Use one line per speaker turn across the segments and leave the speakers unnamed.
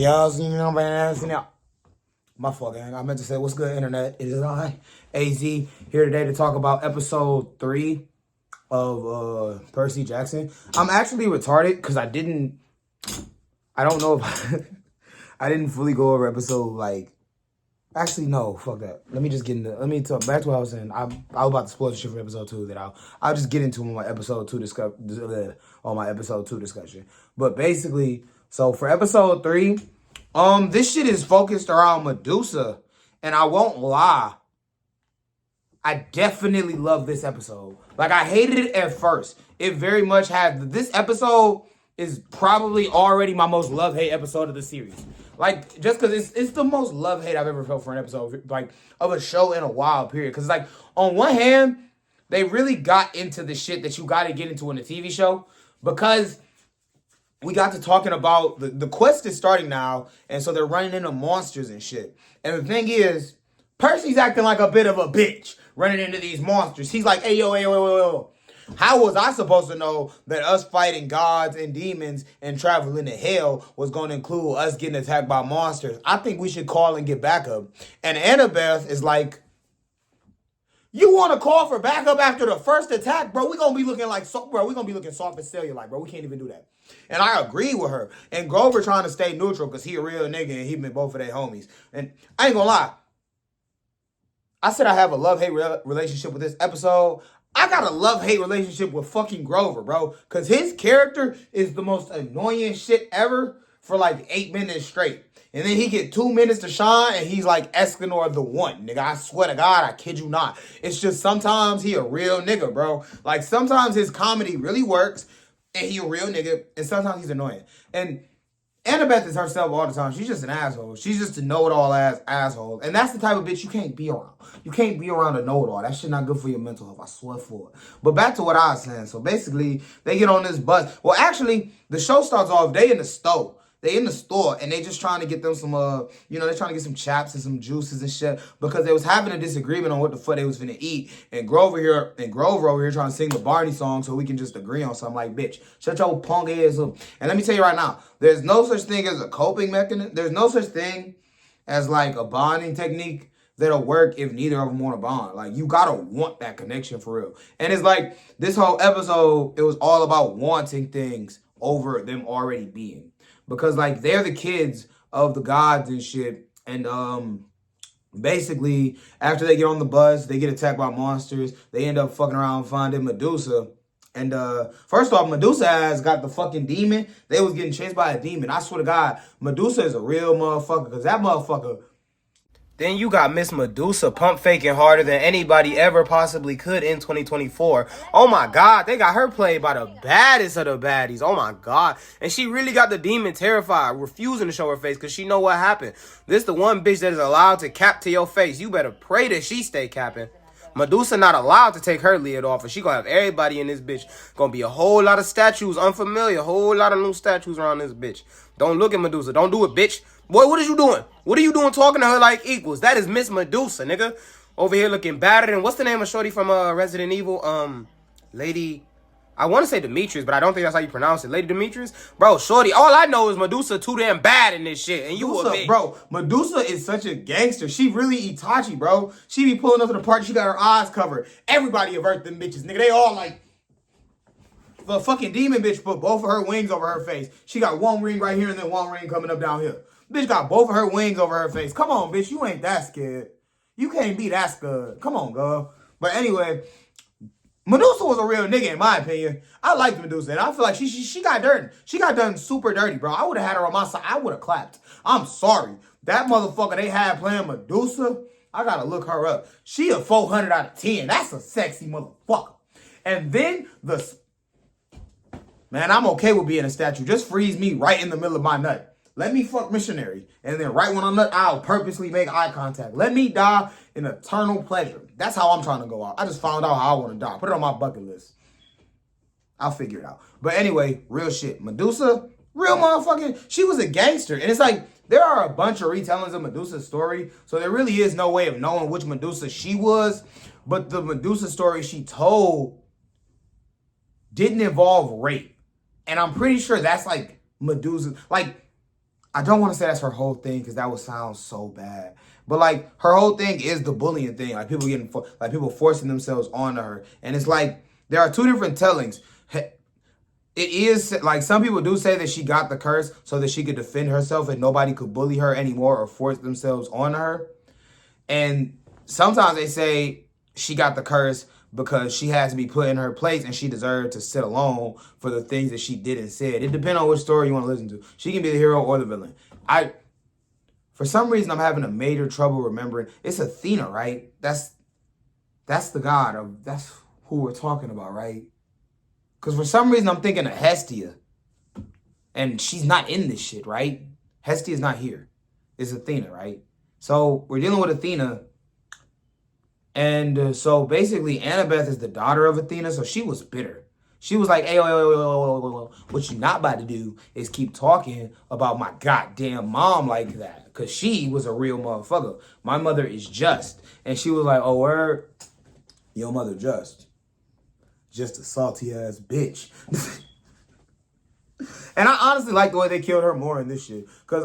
My fault, gang. I meant to say, what's good, internet? It is I, AZ, here today to talk about episode 3 of Percy Jackson. I'm actually retarded because I don't know if I didn't fully go over episode, actually, no, fuck that. Let me talk back to what I was saying. I was about to spoil the shit from episode 2 that I'll just get into on my episode 2 discussion. But basically, so for episode 3, this shit is focused around Medusa, and I won't lie, I definitely love this episode. Like, I hated it at first. It very much had, this episode is probably already my most love-hate episode of the series. Like, just because it's the most love-hate I've ever felt for an episode, like, of a show in a while, period. Because, like, on one hand, they really got into the shit that you got to get into in a TV show, because we got to talking about, the quest is starting now, and so they're running into monsters and shit. And the thing is, Percy's acting like a bit of a bitch, running into these monsters. He's like, hey, yo. How was I supposed to know that us fighting gods and demons and traveling to hell was going to include us getting attacked by monsters? I think we should call and get backup. And Annabeth is like, you want to call for backup after the first attack? Bro, we're going to be looking like, we're going to be looking soft as cellulite, bro. We can't even do that. And I agree with her. And Grover trying to stay neutral because he a real nigga and he been both of their homies. And I ain't going to lie. I said I have a love-hate relationship with this episode. I got a love-hate relationship with fucking Grover, bro. Because his character is the most annoying shit ever for like 8 minutes straight. And then he get 2 minutes to shine and he's like Escanor the One. Nigga, I swear to God, I kid you not. It's just sometimes he a real nigga, bro. Like sometimes his comedy really works and he a real nigga. And sometimes he's annoying. And Annabeth is herself all the time. She's just an asshole. She's just a know-it-all asshole. And that's the type of bitch you can't be around. You can't be around a know-it-all. That shit not good for your mental health. I swear for it. But back to what I was saying. So basically, they get on this bus. Well, actually, the show starts off, they in the store. They in the store and they just trying to get them some, they're trying to get some chaps and some juices and shit because they was having a disagreement on what the fuck they was finna eat. And Grover over here trying to sing the Barney song so we can just agree on something. Like, bitch, shut your punk ass up. And let me tell you right now, there's no such thing as a coping mechanism. There's no such thing as like a bonding technique that'll work if neither of them want to bond. Like, you gotta want that connection for real. And it's like this whole episode, it was all about wanting things over them already being. Because, like, they're the kids of the gods and shit. And, basically, after they get on the bus, they get attacked by monsters. They end up fucking around finding Medusa. And, first off, Medusa has got the fucking demon. They was getting chased by a demon. I swear to God, Medusa is a real motherfucker. Because that motherfucker... Then you got Miss Medusa pump faking harder than anybody ever possibly could in 2024. Oh my God, they got her played by the baddest of the baddies. Oh my God. And she really got the demon terrified, refusing to show her face because she know what happened. This the one bitch that is allowed to cap to your face. You better pray that she stay capping. Medusa not allowed to take her lid off, and she gonna have everybody in this bitch. Gonna be a whole lot of statues, unfamiliar, whole lot of new statues around this bitch. Don't look at Medusa. Don't do it, bitch. Boy, what is you doing? What are you doing talking to her like equals? That is Miss Medusa, nigga. Over here looking battered. And what's the name of shorty from Resident Evil? Lady... I want to say Demetrius, but I don't think that's how you pronounce it. Lady Demetrius? Bro, shorty, all I know is Medusa too damn bad in this shit. And you a bitch. Bro, Medusa is such a gangster. She really Itachi, bro. She be pulling up to the party. She got her eyes covered. Everybody avert them bitches, nigga. They all like... The fucking demon bitch put both of her wings over her face. She got one ring right here and then one ring coming up down here. Bitch got both of her wings over her face. Come on, bitch. You ain't that scared. You can't be that scared. Come on, girl. But anyway... Medusa was a real nigga, in my opinion. I liked Medusa, and I feel like she got dirty. She got done super dirty, bro. I would have had her on my side. I would have clapped. I'm sorry. That motherfucker they had playing Medusa, I gotta look her up. She a 400 out of 10. That's a sexy motherfucker. And then man, I'm okay with being a statue. Just freeze me right in the middle of my nut. Let me fuck missionary. And then right when I'm nut, I'll purposely make eye contact. Let me die in eternal pleasure. That's how I'm trying to go out. I just found out how I want to die. Put it on my bucket list. I'll figure it out. But anyway, real shit. Medusa, real motherfucking, she was a gangster. And it's like, there are a bunch of retellings of Medusa's story. So there really is no way of knowing which Medusa she was. But the Medusa story she told didn't involve rape. And I'm pretty sure that's like Medusa. Like, I don't want to say that's her whole thing because that would sound so bad. But like her whole thing is the bullying thing, like people like people forcing themselves onto her, and it's like there are two different tellings. It is like some people do say that she got the curse so that she could defend herself and nobody could bully her anymore or force themselves on her. And sometimes they say she got the curse because she has to be put in her place and she deserved to sit alone for the things that she did and said. It depends on which story you want to listen to. She can be the hero or the villain. For some reason, I'm having a major trouble remembering. It's Athena, right? That's the god of, that's who we're talking about, right? Because for some reason, I'm thinking of Hestia. And she's not in this shit, right? Hestia's not here. It's Athena, right? So we're dealing with Athena. And so basically, Annabeth is the daughter of Athena. So she was bitter. She was like, hey, what you not about to do is keep talking about my goddamn mom like that. Because she was a real motherfucker. My mother is just. And she was like, oh, word? Your mother just a salty ass bitch. And I honestly like the way they killed her more in this shit. Cause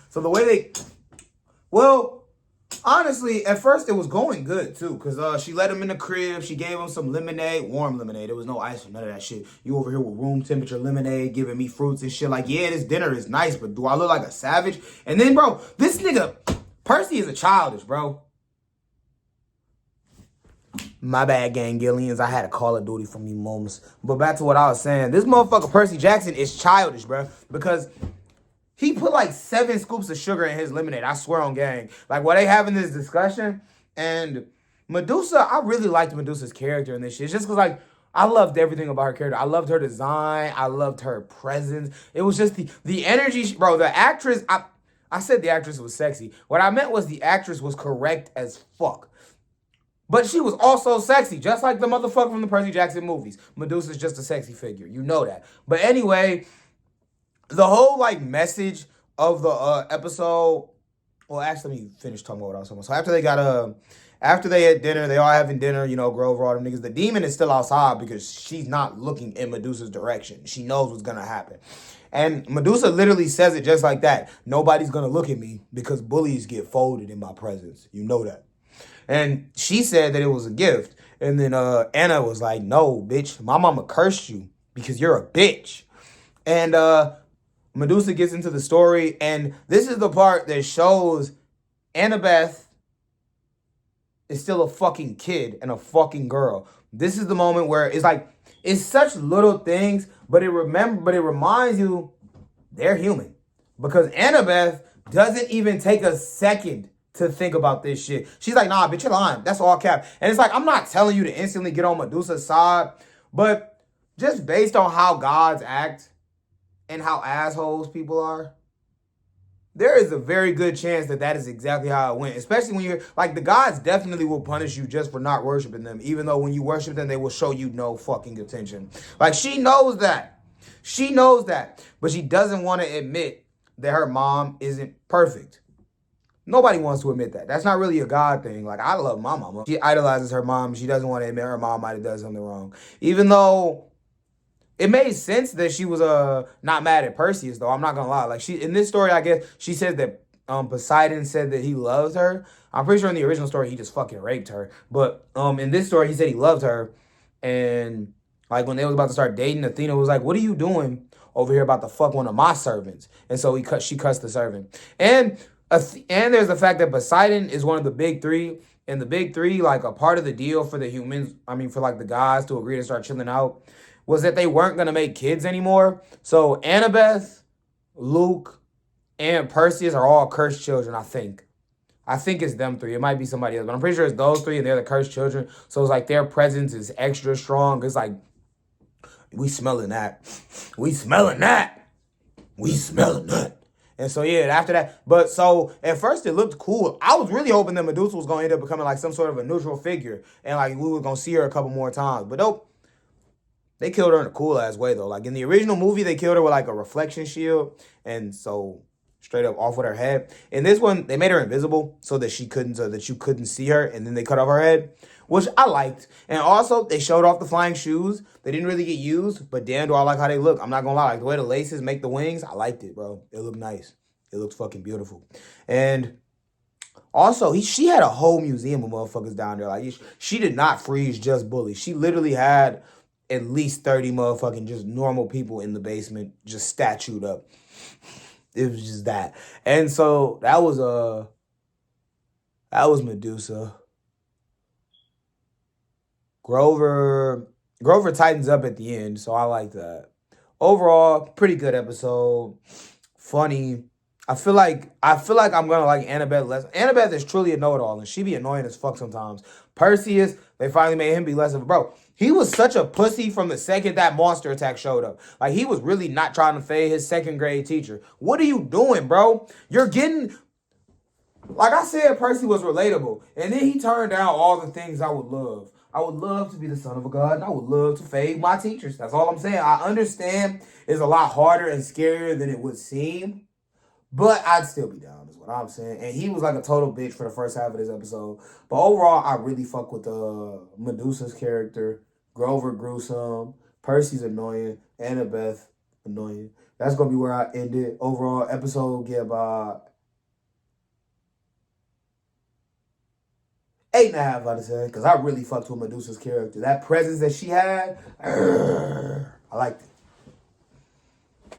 so the way they, well, honestly, at first it was going good too. Cause she let him in the crib. She gave him some lemonade, warm lemonade. There was no ice or none of that shit. You over here with room temperature lemonade, giving me fruits and shit. Like, yeah, this dinner is nice, but do I look like a savage? And then, bro, this nigga Percy is a childish, bro. My bad, Gangillians. I had a Call of Duty from these moments. But back to what I was saying. This motherfucker, Percy Jackson, is childish, bro. Because he put like 7 scoops of sugar in his lemonade. I swear on gang. Like, while they having this discussion, and Medusa, I really liked Medusa's character in this shit. It's just because, like, I loved everything about her character. I loved her design. I loved her presence. It was just the energy. Bro, the actress, I said the actress was sexy. What I meant was the actress was correct as fuck. But she was also sexy, just like the motherfucker from the Percy Jackson movies. Medusa's just a sexy figure. You know that. But anyway, the whole, like, message of the episode... Well, actually, let me finish talking about what I was talking about. So after they had dinner, they all having dinner, you know, Grover, all them niggas. The demon is still outside because she's not looking in Medusa's direction. She knows what's going to happen. And Medusa literally says it just like that. Nobody's going to look at me because bullies get folded in my presence. You know that. And she said that it was a gift. And then Anna was like, no, bitch, my mama cursed you because you're a bitch. And Medusa gets into the story. And this is the part that shows Annabeth is still a fucking kid and a fucking girl. This is the moment where it's like, it's such little things, but it reminds you they're human. Because Annabeth doesn't even take a second to think about this shit. She's like, nah, bitch, you're lying. That's all cap. And it's like, I'm not telling you to instantly get on Medusa's side, but just based on how gods act and how assholes people are, there is a very good chance that that is exactly how it went. Especially when you're, like, the gods definitely will punish you just for not worshiping them, even though when you worship them, they will show you no fucking attention. Like, she knows that. She knows that. But she doesn't want to admit that her mom isn't perfect. Nobody wants to admit that. That's not really a God thing. Like, I love my mama. She idolizes her mom. She doesn't want to admit her mom might have done something wrong. Even though it made sense that she was not mad at Perseus, though. I'm not going to lie. Like, in this story, I guess, she said that Poseidon said that he loves her. I'm pretty sure in the original story, he just fucking raped her. But in this story, he said he loved her. And, like, when they was about to start dating, Athena was like, what are you doing over here about to fuck one of my servants? And so she cussed the servant. And there's the fact that Poseidon is one of the big 3. And the big 3, like, a part of the deal for the humans, for, like, the gods to agree to start chilling out, was that they weren't going to make kids anymore. So Annabeth, Luke, and Perseus are all cursed children, I think. I think it's them 3. It might be somebody else, but I'm pretty sure it's those 3, and they're the cursed children. So it's like their presence is extra strong. It's like, we smelling that. We smelling that. We smelling that. And so, yeah, after that. But so, at first, it looked cool. I was really hoping that Medusa was going to end up becoming, like, some sort of a neutral figure. And, like, we were going to see her a couple more times. But nope. They killed her in a cool-ass way, though. Like, in the original movie, they killed her with, like, a reflection shield. And so, straight up off with her head. In this one, they made her invisible so that you couldn't see her. And then they cut off her head, which I liked. And also, they showed off the flying shoes. They didn't really get used, but damn, do I like how they look. I'm not going to lie. Like, the way the laces make the wings, I liked it, bro. It looked nice. It looks fucking beautiful. And also, she had a whole museum of motherfuckers down there. Like, she did not freeze just bullies. She literally had at least 30 motherfucking just normal people in the basement just statued up. It was just that. And so that was Medusa. Grover tightens up at the end, so I like that. Overall, pretty good episode. Funny. I feel like I'm gonna like Annabeth less. Annabeth is truly a know-it-all, and she be annoying as fuck sometimes. Perseus, they finally made him be less of a bro. He was such a pussy from the second that monster attack showed up. Like, he was really not trying to fade his second grade teacher. What are you doing, bro? You're getting, like I said, Percy was relatable. And then he turned down all the things I would love. I would love to be the son of a god, and I would love to fade my teachers. That's all I'm saying. I understand it's a lot harder and scarier than it would seem, but I'd still be down, is what I'm saying. And he was like a total bitch for the first half of this episode. But overall, I really fuck with Medusa's character. Grover gruesome. Percy's annoying. Annabeth annoying. That's going to be where I end it. Overall, episode get about 8.5 out of 10. Because I really fucked with Medusa's character. That presence that she had, I liked it.